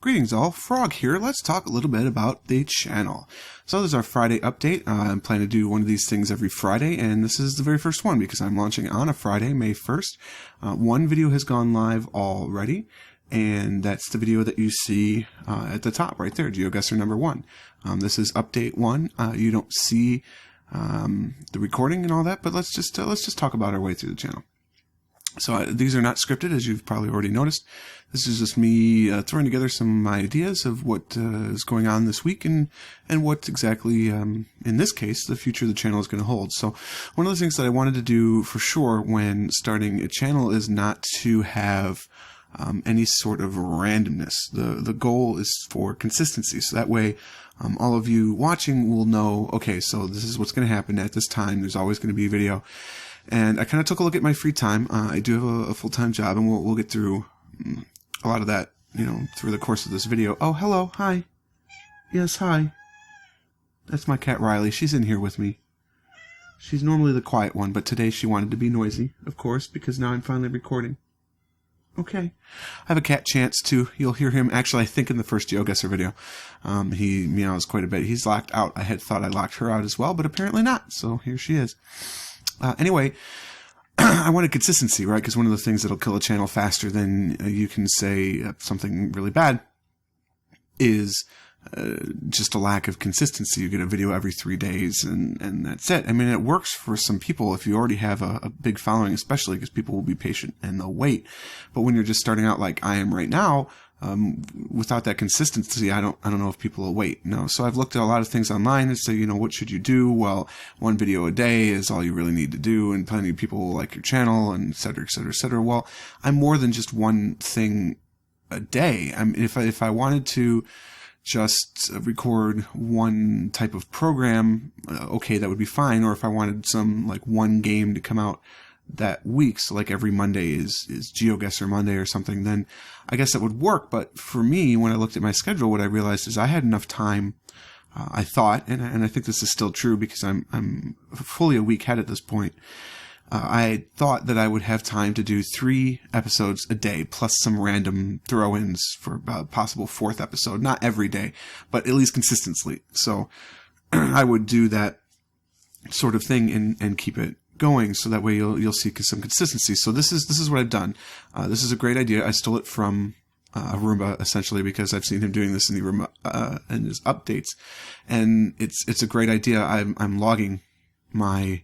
Greetings all, Frog here. Let's talk a little bit about the channel. So this is our Friday update. I'm planning to do one of these things every Friday, and this is the very first one because I'm launching on a Friday, May 1st. One video has gone live already, and that's the video that you see at the top right there, GeoGuessr number 1. This is update 1. You don't see the recording and all that, but let's just talk about our way through the channel. So these are not scripted, as you've probably already noticed. This is just me throwing together some ideas of what is going on this week and what exactly, in this case, the future of the channel is going to hold. So one of the things that I wanted to do for sure when starting a channel is not to have any sort of randomness. The goal is for consistency. So that way, all of you watching will know, okay, so this is what's going to happen at this time. There's always going to be a video. And I kind of took a look at my free time. I do have a full-time job, and we'll get through a lot of that, through the course of this video. Oh, hello, hi. Yes, hi. That's my cat Riley. She's in here with me. She's normally the quiet one, but today she wanted to be noisy, of course, because now I'm finally recording. Okay. I have a cat Chance, too. You'll hear him, actually, I think in the first GeoGuessr video. He meows quite a bit. He's locked out. I had thought I locked her out as well, but apparently not. So here she is. Anyway, I wanted consistency, right? Because one of the things that'll kill a channel faster than you can say something really bad is just a lack of consistency. You get a video every 3 days, and that's it. I mean, it works for some people if you already have a big following, especially because people will be patient and they'll wait. But when you're just starting out like I am right now, without that consistency, I don't know if people will wait. No. So I've looked at a lot of things online and say, what should you do? Well, one video a day is all you really need to do, and plenty of people will like your channel, and et cetera, et cetera, et cetera. Well, I'm more than just one thing a day. If I wanted to just record one type of program, okay, that would be fine. Or if I wanted some like one game to come out that week, so like every Monday is GeoGuessr Monday or something, then I guess that would work. But for me, when I looked at my schedule, what I realized is I had enough time, I thought, and I think this is still true because I'm fully a week ahead at this point. I thought that I would have time to do 3 episodes a day, plus some random throw-ins for a possible 4th episode. Not every day, but at least consistently. So I would do that sort of thing and keep it going, so that way you'll see some consistency. So this is what I've done. This is a great idea. I stole it from Roomba, essentially, because I've seen him doing this in the Roomba in his updates, and it's a great idea. I'm logging my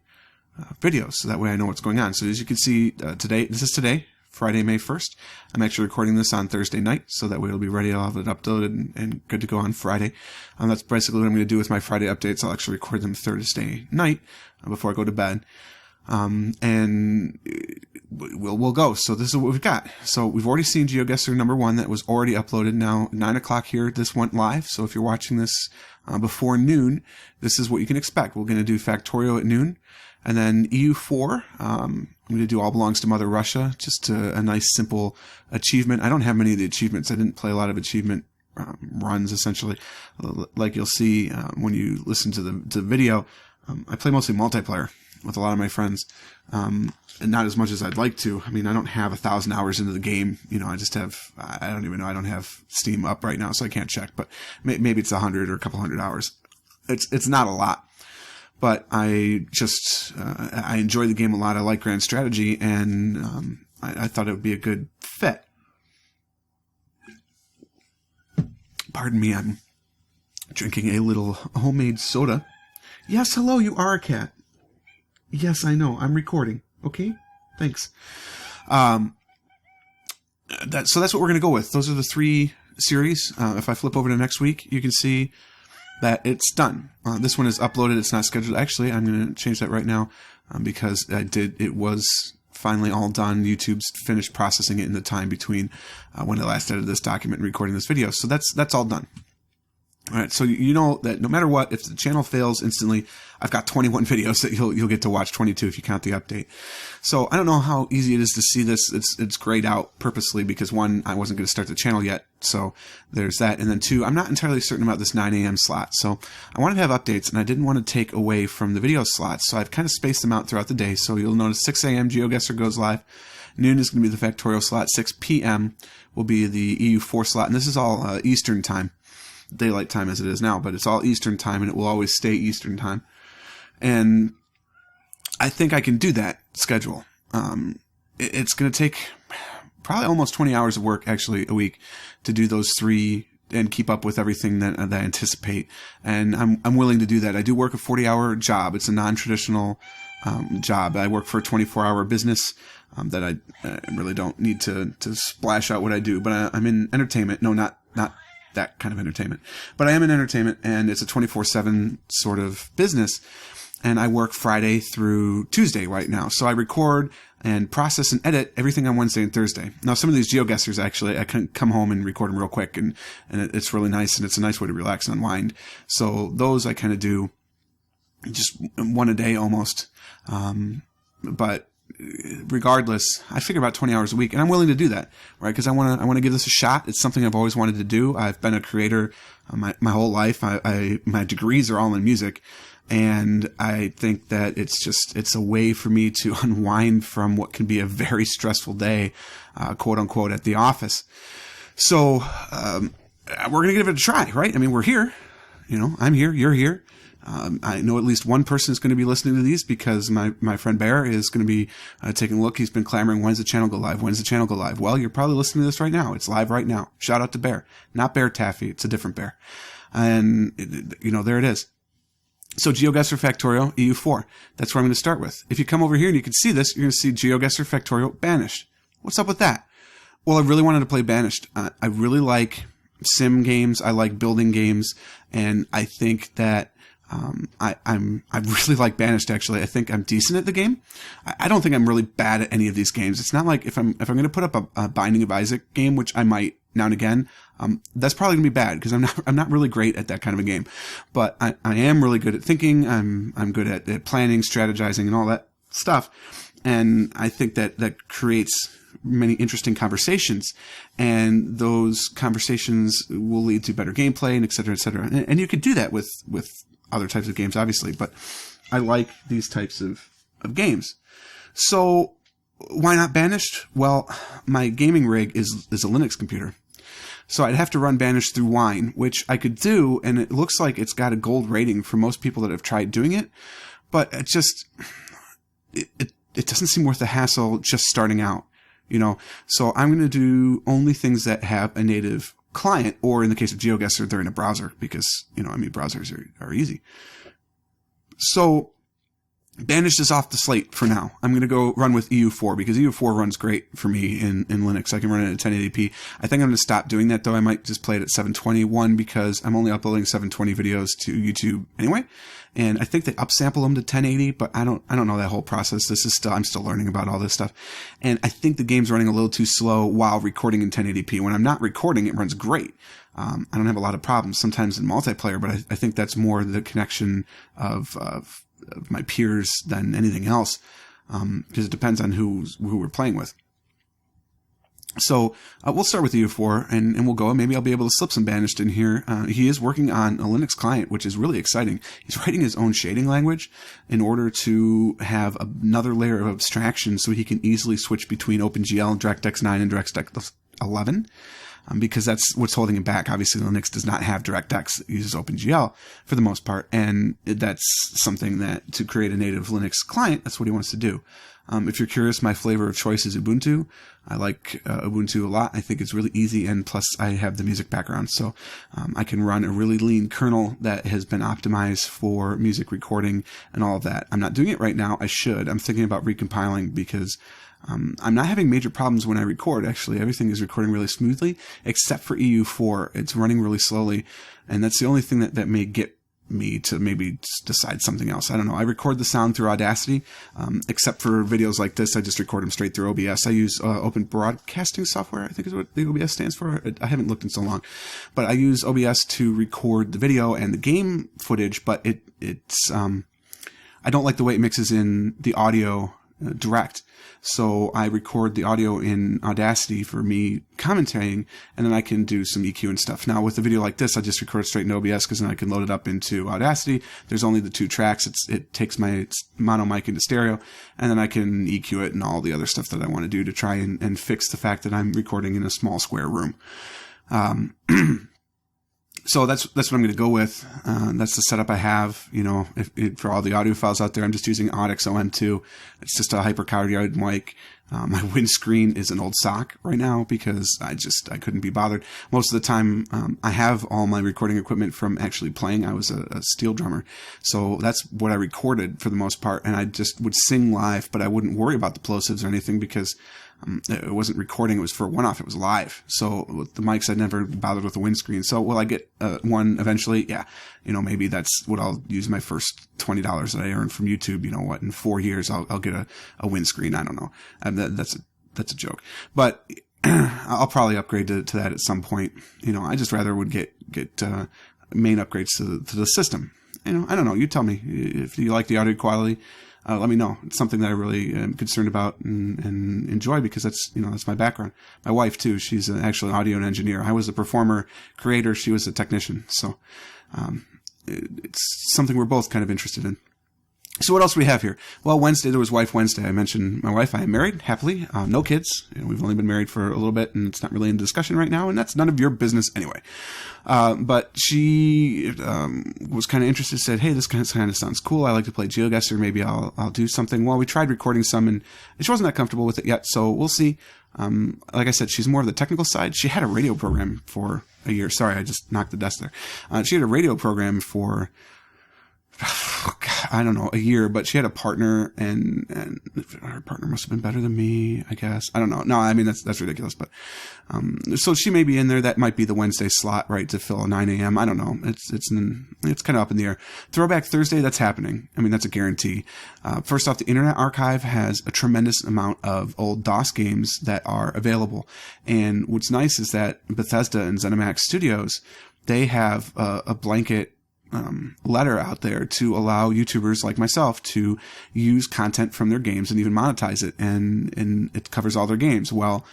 videos, so that way I know what's going on. So as you can see, this is today, Friday, May 1st. I'm actually recording this on Thursday night, so that way it'll be ready. I'll have it uploaded and good to go on Friday. That's basically what I'm going to do with my Friday updates. I'll actually record them Thursday night before I go to bed. And we'll go. So this is what we've got. So we've already seen GeoGuessr number 1 that was already uploaded. Now 9 o'clock here, this went live. So if you're watching this before noon, this is what you can expect. We're going to do Factorio at noon, and then EU4. I'm going to do All Belongs to Mother Russia. Just a nice simple achievement. I don't have many of the achievements. I didn't play a lot of achievement runs, essentially. Like you'll see when you listen to the video, I play mostly multiplayer with a lot of my friends, and not as much as I'd like to. I mean, I don't have 1,000 hours into the game. I just have, I don't even know. I don't have Steam up right now, so I can't check, but maybe it's 100 or a couple hundred hours. It's not a lot, but I just, I enjoy the game a lot. I like Grand Strategy, and I thought it would be a good fit. Pardon me, I'm drinking a little homemade soda. Yes, hello, you are a cat. Yes, I know. I'm recording. Okay? Thanks. So that's what we're going to go with. Those are the 3 series. If I flip over to next week, you can see that it's done. This one is uploaded. It's not scheduled. Actually, I'm going to change that right now because it was finally all done. YouTube's finished processing it in the time between when I last edited this document and recording this video. So that's all done. All right, so you know that no matter what, if the channel fails instantly, I've got 21 videos that you'll get to watch, 22 if you count the update. So I don't know how easy it is to see this. It's grayed out purposely because 1, I wasn't going to start the channel yet, so there's that. And then 2, I'm not entirely certain about this 9 a.m. slot. So I wanted to have updates, and I didn't want to take away from the video slots, so I've kind of spaced them out throughout the day. So you'll notice 6 a.m. GeoGuessr goes live. Noon is going to be the Factorio slot. 6 p.m. will be the EU4 slot. And this is all Eastern time. Daylight time as it is now, but it's all Eastern time, and it will always stay Eastern time. And I think I can do that schedule. It's going to take probably almost 20 hours of work, actually, a week to do those three and keep up with everything that I anticipate. And I'm willing to do that. I do work a 40-hour job. It's a non-traditional job. I work for a 24-hour business that I really don't need to splash out what I do. But I'm in entertainment. No, not that kind of entertainment. But I am in entertainment, and it's a 24/7 sort of business. And I work Friday through Tuesday right now. So I record and process and edit everything on Wednesday and Thursday. Now, some of these GeoGuessrs, actually, I can come home and record them real quick, and it's really nice, and it's a nice way to relax and unwind. So those I kind of do just one a day almost. But regardless, I figure about 20 hours a week, and I'm willing to do that, right? Because I want to give this a shot. It's something I've always wanted to do. I've been a creator my whole life. My degrees are all in music. And I think that it's a way for me to unwind from what can be a very stressful day, quote unquote, at the office. So, we're going to give it a try, right? I mean, we're here, I'm here, you're here. I know at least one person is going to be listening to these because my friend Bear is going to be taking a look. He's been clamoring, when's the channel go live? When's the channel go live? Well, you're probably listening to this right now. It's live right now. Shout out to Bear. Not Bear Taffy. It's a different Bear. And, there it is. So GeoGuessr Factorio EU4. That's where I'm going to start with. If you come over here and you can see this, you're going to see GeoGuessr Factorio Banished. What's up with that? Well, I really wanted to play Banished. I really like sim games. I like building games. And I think that I really like Banished, actually. I think I'm decent at the game. I don't think I'm really bad at any of these games. It's not like if I'm going to put up a Binding of Isaac game, which I might now and again, that's probably gonna be bad because I'm not really great at that kind of a game. But I am really good at thinking. I'm good at planning, strategizing, and all that stuff. And I think that creates many interesting conversations, and those conversations will lead to better gameplay and et cetera, et cetera. And you could do that with other types of games, obviously, but I like these types of games. So why not Banished? Well, my gaming rig is a Linux computer. So I'd have to run Banished through Wine, which I could do, and it looks like it's got a gold rating for most people that have tried doing it, but it doesn't seem worth the hassle just starting out, So I'm going to do only things that have a native client, or in the case of GeoGuessr, they're in a browser because, browsers are easy. So Banished is off the slate for now. I'm going to go run with EU4 because EU4 runs great for me in Linux. I can run it at 1080p. I think I'm going to stop doing that, though. I might just play it at 720. One, because I'm only uploading 720 videos to YouTube anyway. And I think they upsample them to 1080, but I don't know that whole process. I'm still learning about all this stuff. And I think the game's running a little too slow while recording in 1080p. When I'm not recording, it runs great. I don't have a lot of problems sometimes in multiplayer, but I think that's more the connection of my peers than anything else, because it depends on who we're playing with. So we'll start with EU4 and we'll go. Maybe I'll be able to slip some Banished in here. He is working on a Linux client, which is really exciting. He's writing his own shading language in order to have another layer of abstraction so he can easily switch between OpenGL, DirectX 9, and DirectX 11. Because that's what's holding him back. Obviously, Linux does not have DirectX. It uses OpenGL for the most part. And that's something that, to create a native Linux client, that's what he wants to do. If you're curious, my flavor of choice is Ubuntu. I like Ubuntu a lot. I think it's really easy, and plus I have the music background, so I can run a really lean kernel that has been optimized for music recording and all of that. I'm not doing it right now. I should. I'm thinking about recompiling because I'm not having major problems when I record. Actually, everything is recording really smoothly, except for EU4. It's running really slowly, and that's the only thing that may get me to maybe decide something else. I don't know. I record the sound through Audacity, except for videos like this. I just record them straight through OBS. I use Open Broadcasting Software, I think is what the OBS stands for. I haven't looked in so long, but I use OBS to record the video and the game footage, but it's I don't like the way it mixes in the audio direct. So I record the audio in Audacity for me commentating, and then I can do some EQ and stuff. Now with a video like this, I just record it straight in OBS because then I can load it up into Audacity. There's only the 2 tracks. It takes my mono mic into stereo, and then I can EQ it and all the other stuff that I want to do to try and fix the fact that I'm recording in a small square room. So that's what I'm going to go with. That's the setup I have. For all the audio files out there, I'm just using Audix OM2. It's just a hypercardioid mic. My windscreen is an old sock right now because I couldn't be bothered. Most of the time, I have all my recording equipment from actually playing. I was a steel drummer. So that's what I recorded for the most part. And I just would sing live, but I wouldn't worry about the plosives or anything because it wasn't recording. It was for a one-off. It was live. So with the mics, I never bothered with the windscreen. So will I get one eventually? Yeah. Maybe that's what I'll use my first $20 that I earned from YouTube. In 4 years, I'll get a windscreen. I don't know. That's a joke, but I'll probably upgrade to that at some point. I just rather would get main upgrades to the system. I don't know. You tell me if you like the audio quality. Let me know. It's something that I really am concerned about and enjoy because that's my background. My wife too. She's actually an audio engineer. I was a performer, creator. She was a technician. So, it's something we're both kind of interested in. So what else do we have here? Well, Wednesday, there was Wife Wednesday. I mentioned my wife. I am married, happily. No kids. We've only been married for a little bit, and it's not really in discussion right now, and that's none of your business anyway. But she was kind of interested, said, hey, this kind of sounds cool. I like to play GeoGuessr. Maybe I'll do something. Well, we tried recording some, and she wasn't that comfortable with it yet, so we'll see. Like I said, she's more of the technical side. She had a radio program for a year. Sorry, I just knocked the desk there. She had a radio program for I don't know, a year, but she had a partner and her partner must have been better than me, I guess. I don't know. No, I mean, that's ridiculous, but, so she may be in there. That might be the Wednesday slot, right, to fill a 9 a.m. I don't know. It's kind of up in the air. Throwback Thursday, that's happening. I mean, that's a guarantee. First off, the Internet Archive has a tremendous amount of old DOS games that are available. And what's nice is that Bethesda and ZeniMax Studios, they have a blanket letter out there to allow YouTubers like myself to use content from their games and even monetize it, and it covers all their games. Well,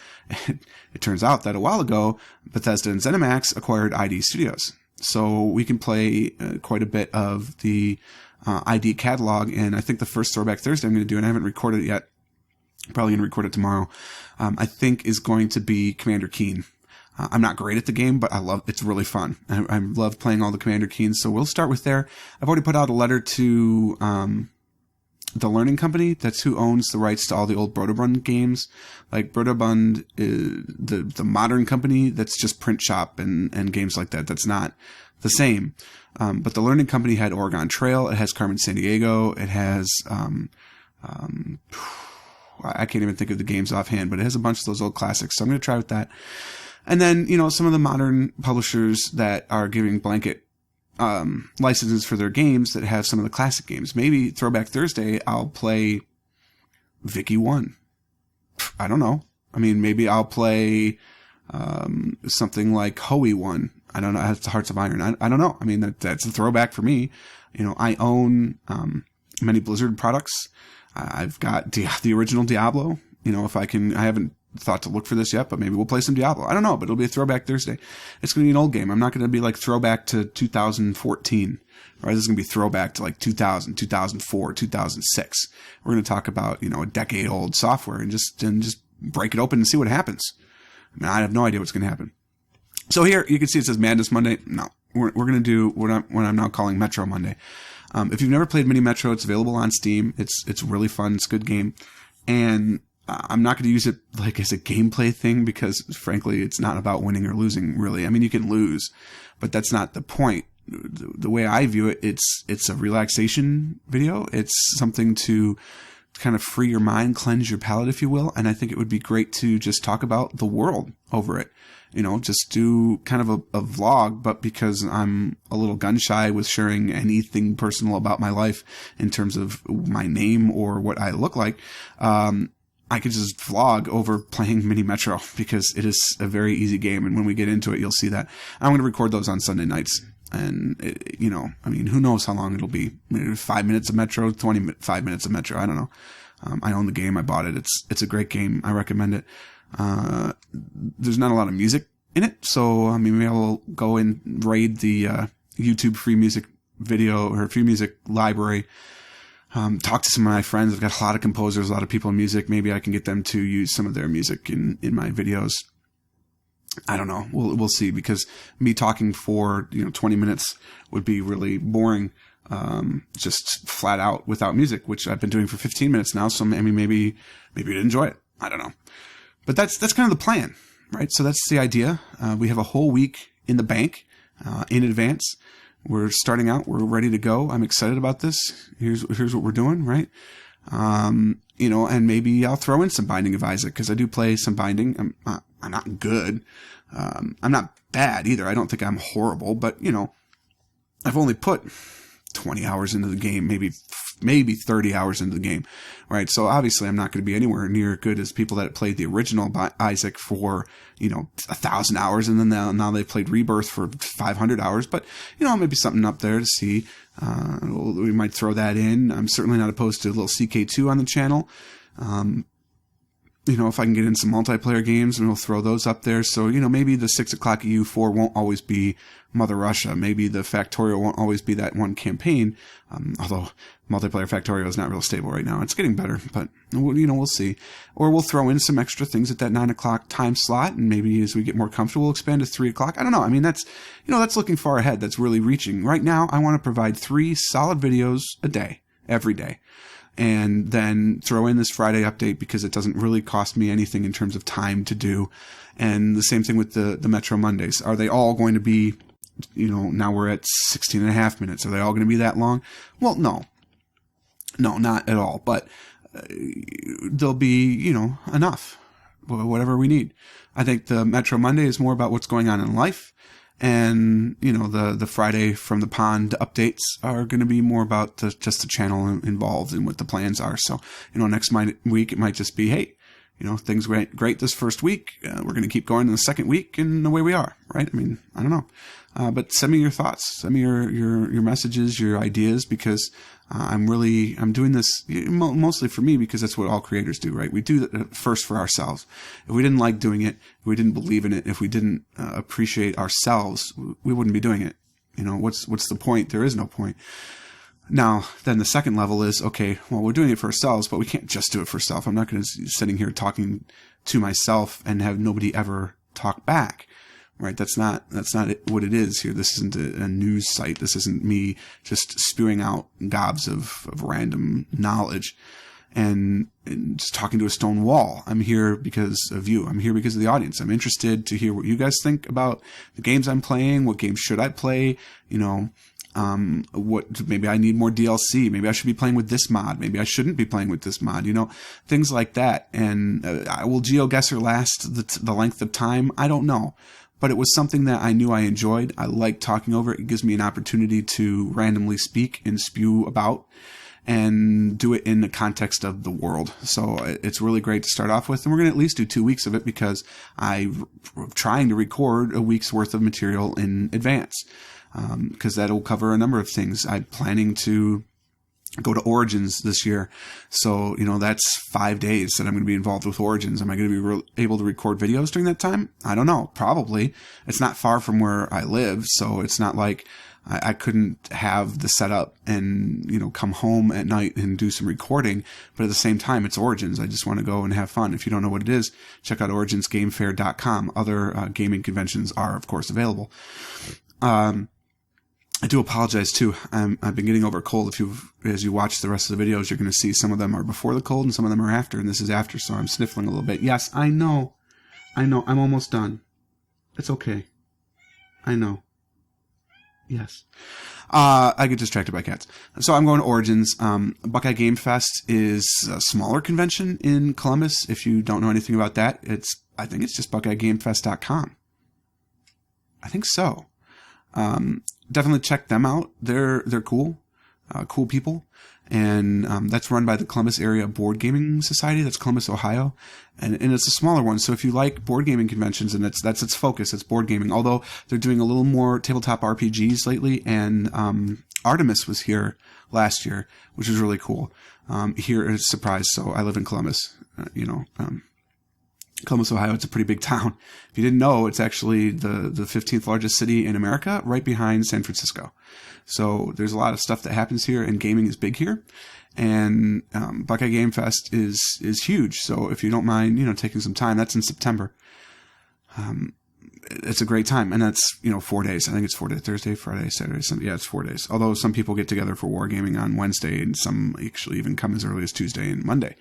it turns out that a while ago, Bethesda and ZeniMax acquired ID Studios. So we can play quite a bit of the ID catalog, and I think the first Throwback Thursday I'm going to do, and I haven't recorded it yet, probably going to record it tomorrow, I think is going to be Commander Keen. I'm not great at the game, but it's really fun. I love playing all the Commander Keens, so we'll start with there. I've already put out a letter to the Learning Company. That's who owns the rights to all the old Broderbund games. Like Broderbund, the modern company, that's just Print Shop and games like that. That's not the same. But the Learning Company had Oregon Trail. It has Carmen Sandiego. It has I can't even think of the games offhand, but it has a bunch of those old classics. So I'm going to try with that. And then, some of the modern publishers that are giving blanket licenses for their games that have some of the classic games. Maybe Throwback Thursday, I'll play Vicky 1. I don't know. I mean, maybe I'll play something like Hoey 1. I don't know. That's Hearts of Iron. I don't know. I mean, that's a throwback for me. I own many Blizzard products. I've got the original Diablo. If I can, I haven't thought to look for this yet, but maybe we'll play some Diablo. I don't know, but it'll be a Throwback Thursday. It's going to be an old game. I'm not going to be like throwback to 2014, right? This is going to be throwback to like 2000, 2004, 2006. We're going to talk about, a decade old software and just break it open and see what happens. I mean, I have no idea what's going to happen. So here you can see it says Madness Monday. No, we're going to do what I'm now calling Metro Monday. If you've never played Mini Metro, it's available on Steam. It's really fun. It's a good game. And I'm not going to use it like as a gameplay thing because frankly, it's not about winning or losing really. I mean, you can lose, but that's not the point. The way I view it, it's a relaxation video. It's something to kind of free your mind, cleanse your palate, if you will. And I think it would be great to just talk about the world over it. Just do kind of a vlog, but because I'm a little gun shy with sharing anything personal about my life in terms of my name or what I look like, I could just vlog over playing Mini Metro because it is a very easy game. And when we get into it, you'll see that. I'm going to record those on Sunday nights. And, who knows how long it'll be. Maybe 5 minutes of Metro, 25 minutes of Metro. I don't know. I own the game. I bought it. It's a great game. I recommend it. There's not a lot of music in it, so I mean, maybe I'll go and raid the YouTube free music video or free music library. Talk to some of my friends. I've got a lot of composers, a lot of people in music. Maybe I can get them to use some of their music in my videos. I don't know. We'll see, because me talking for 20 minutes would be really boring. Just flat out without music, which I've been doing for 15 minutes now. So I mean, maybe you'd enjoy it. I don't know. But that's kind of the plan, right? So that's the idea. We have a whole week in the bank, in advance. We're starting out. We're ready to go. I'm excited about this. Here's what we're doing, right? And maybe I'll throw in some Binding of Isaac, because I do play some Binding. I'm not good. I'm not bad either. I don't think I'm horrible, but I've only put 20 hours into the game, maybe 30 hours into the game, right? So obviously I'm not going to be anywhere near good as people that played the original Isaac for, 1,000 hours, and then now they've played Rebirth for 500 hours, but, maybe something up there to see. We might throw that in. I'm certainly not opposed to a little CK2 on the channel. If I can get in some multiplayer games, and we'll throw those up there. So, maybe the 6 o'clock EU4 won't always be Mother Russia. Maybe the Factorio won't always be that one campaign. Although multiplayer Factorio is not real stable right now. It's getting better, but we'll see. Or we'll throw in some extra things at that 9 o'clock time slot, and maybe as we get more comfortable, we'll expand to 3 o'clock. I don't know. I mean, that's looking far ahead. That's really reaching. Right now, I want to provide 3 solid videos a day, every day. And then throw in this Friday update, because it doesn't really cost me anything in terms of time to do. And the same thing with the Metro Mondays. Are they all going to be, now we're at 16 and a half minutes. Are they all going to be that long? Well, no, not at all. But they'll be, enough, whatever we need. I think the Metro Monday is more about what's going on in life. And, the Friday from the Pond updates are going to be more about just the channel involved and what the plans are. So, next week it might just be, hey, things went great this first week. We're going to keep going in the second week, and away we are, right? I mean, I don't know. But send me your thoughts. Send me your messages, your ideas, because I'm doing this mostly for me, because that's what all creators do, right? We do it first for ourselves. If we didn't like doing it, if we didn't believe in it, if we didn't appreciate ourselves, we wouldn't be doing it. What's the point? There is no point. Now, then the second level is, okay, well, we're doing it for ourselves, but we can't just do it for ourselves. I'm not going to be sitting here talking to myself and have nobody ever talk back. Right? That's not what it is here. This isn't a news site. This isn't me just spewing out gobs of random knowledge and just talking to a stone wall. I'm here because of you. I'm here because of the audience. I'm interested to hear what you guys think about the games I'm playing. What games should I play? What, maybe I need more DLC. Maybe I should be playing with this mod. Maybe I shouldn't be playing with this mod, things like that. And will GeoGuessr last the length of time? I don't know. But it was something that I knew I enjoyed. I like talking over it. It gives me an opportunity to randomly speak and spew about and do it in the context of the world. So it's really great to start off with. And we're going to at least do 2 weeks of it, because I'm trying to record a week's worth of material in advance. Because that'll cover a number of things. I'm planning to go to Origins this year. So, that's 5 days that I'm going to be involved with Origins. Am I going to be able to record videos during that time? I don't know. Probably. It's not far from where I live, so it's not like I couldn't have the setup and, come home at night and do some recording. But at the same time, it's Origins. I just want to go and have fun. If you don't know what it is, check out originsgamefair.com. Other gaming conventions are, of course, available. I do apologize too. I've been getting over a cold. As you watch the rest of the videos, you're going to see some of them are before the cold and some of them are after, and this is after, so I'm sniffling a little bit. Yes, I know. I'm almost done. It's okay. I know. Yes. I get distracted by cats. So I'm going to Origins. Buckeye Game Fest is a smaller convention in Columbus. If you don't know anything about that, I think it's just buckeyegamefest.com. I think so. Definitely check them out. They're cool, cool people. And, that's run by the Columbus Area Board Gaming Society. That's Columbus, Ohio. And it's a smaller one. So if you like board gaming conventions, and that's its focus, it's board gaming. Although they're doing a little more tabletop RPGs lately. And, Artemis was here last year, which was really cool. Here is a surprise. So I live in Columbus, Columbus, Ohio. It's a pretty big town. If you didn't know, it's actually the 15th largest city in America, right behind San Francisco. So there's a lot of stuff that happens here, and gaming is big here. And Buckeye Game Fest is huge. So if you don't mind, taking some time, that's in September. It's a great time, and that's 4 days. I think it's 4 days: Thursday, Friday, Saturday, Sunday. Yeah, it's 4 days. Although some people get together for wargaming on Wednesday, and some actually even come as early as Tuesday and Monday.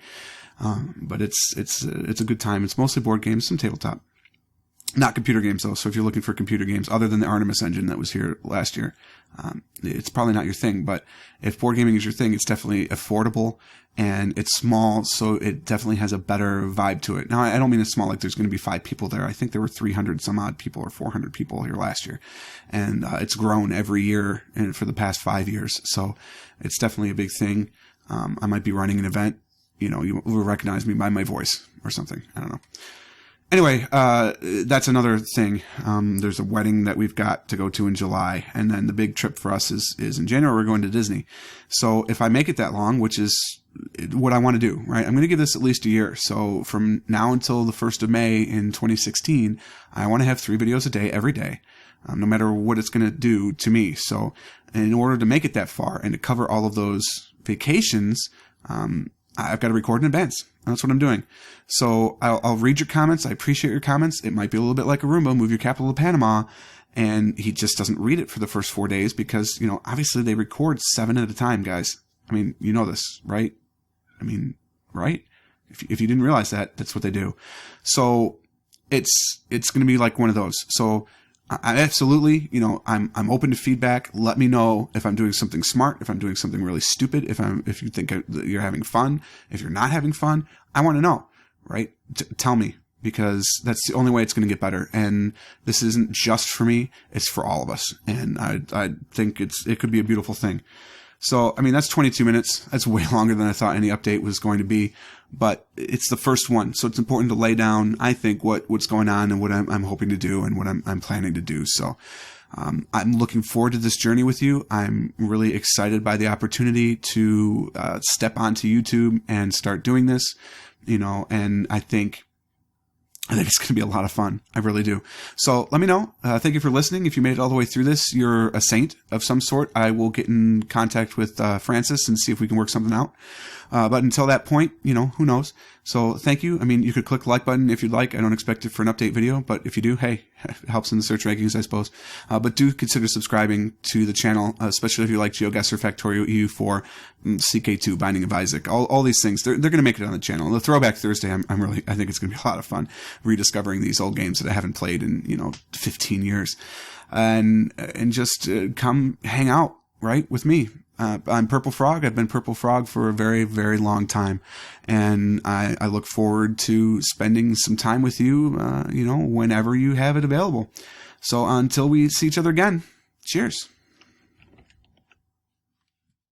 But it's a good time. It's mostly board games, some tabletop, not computer games though. So if you're looking for computer games other than the Artemis engine that was here last year, it's probably not your thing. But if board gaming is your thing, it's definitely affordable and it's small, so it definitely has a better vibe to it. Now, I don't mean it's small like there's going to be 5 people there. I think there were 300 some odd people or 400 people here last year, and it's grown every year for the past 5 years. So it's definitely a big thing. I might be running an event. You will recognize me by my voice or something. I don't know. Anyway, that's another thing. There's a wedding that we've got to go to in July, and then the big trip for us is in January. We're going to Disney. So if I make it that long, which is what I want to do, right? I'm going to give this at least a year. So from now until the 1st of May in 2016, I want to have 3 videos a day every day, no matter what it's going to do to me. So in order to make it that far and to cover all of those vacations, I've got to record in advance. That's what I'm doing. So I'll read your comments. I appreciate your comments. It might be a little bit like a Roomba, move your capital to Panama, and he just doesn't read it for the first 4 days because, obviously they record 7 at a time, guys. I mean, you know this, right? Right? If you didn't realize that, that's what they do. So it's going to be like one of those. So I absolutely, I'm open to feedback. Let me know if I'm doing something smart, if I'm doing something really stupid, if you think that you're having fun, if you're not having fun. I want to know, right? Tell me, because that's the only way it's going to get better. And this isn't just for me; it's for all of us. And I think it could be a beautiful thing. So, that's 22 minutes. That's way longer than I thought any update was going to be, but it's the first one. So it's important to lay down, I think, what's going on and what I'm hoping to do and what I'm planning to do. So, I'm looking forward to this journey with you. I'm really excited by the opportunity to, step onto YouTube and start doing this, and I think it's going to be a lot of fun. I really do. So let me know. Thank you for listening. If you made it all the way through this, you're a saint of some sort. I will get in contact with Francis and see if we can work something out. But until that point, who knows? So thank you. You could click the like button if you'd like. I don't expect it for an update video, but if you do, hey, it helps in the search rankings, I suppose. But do consider subscribing to the channel, especially if you like GeoGuessr, Factorio EU4, CK2, Binding of Isaac, all these things. They're going to make it on the channel. The Throwback Thursday, I think it's going to be a lot of fun rediscovering these old games that I haven't played in, 15 years. And just come hang out, right, with me. I'm Purple Frog. I've been Purple Frog for a very, very long time. And I look forward to spending some time with you, whenever you have it available. So until we see each other again, cheers.